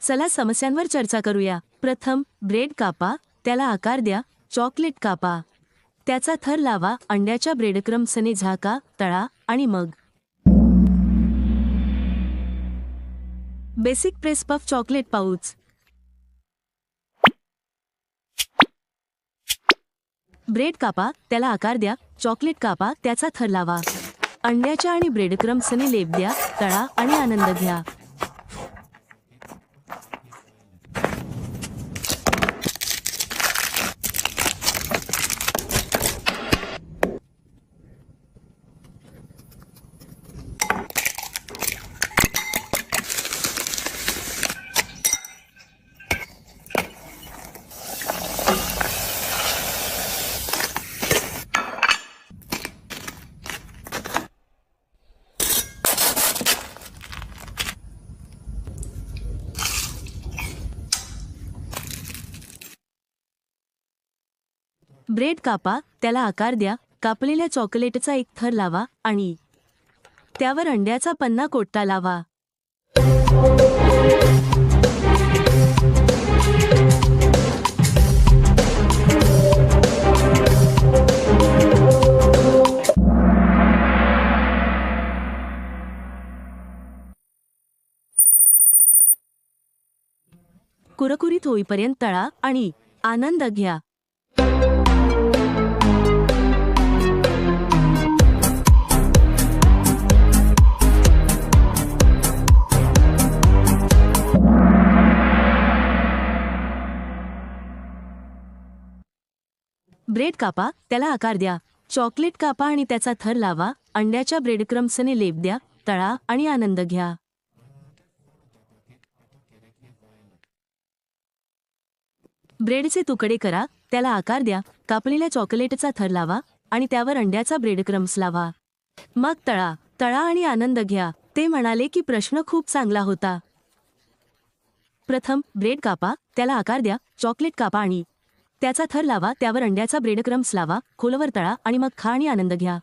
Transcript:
चला समस्यांवर चर्चा करूया। प्रथम, ब्रेड कापा, त्याला आकार द्या, चॉकलेट कापा, त्याचा थर लावा, अंड्याच्या ब्रेडक्रम्सने झाका, तळा आणि मग basic press puff chocolate pouch. Bread कापा, त्याला आकार द्या, चॉकलेट कापा, त्याचा थर लावा, अंड्याच्या आणि ब्रेडक्रम्सने लेप द्या, तळा आणि आनंद घ्या। ब्रेड कापा, त्याला आकार द्या, कापलेल्या चॉकलेटचा एक थर लावा आणि त्यावर अंड्याचा पन्ना कोट्टा लावा। कुरकुरीत होईपर्यंत तळा आणि आनंद घ्या। ब्रेड कापा, त्याला आकार द्या, चॉकलेट कापा आणि त्याचा थर लावा, अंड्याच्या ब्रेडक्रम्सने लेप द्या, तळा आणि आनंद घ्या। ब्रेडचे तुकडे करा, त्याला आकार द्या, कापलेल्या चॉकलेटचा थर लावा आणि त्यावर अंड्याचा ब्रेडक्रम्स लावा, मग तळा, तळा आणि आनंद घ्या। ते म्हणाले की प्रश्न खूप चांगला होता। प्रथम, ब्रेड कापा, त्याला आकार द्या, चॉकलेट कापा आणि त्याचा थर लावा, त्यावर अंड्याचा ब्रेडक्रम्स लावा, खोलवर तळा आणि मग खा आणि आनंद घ्या।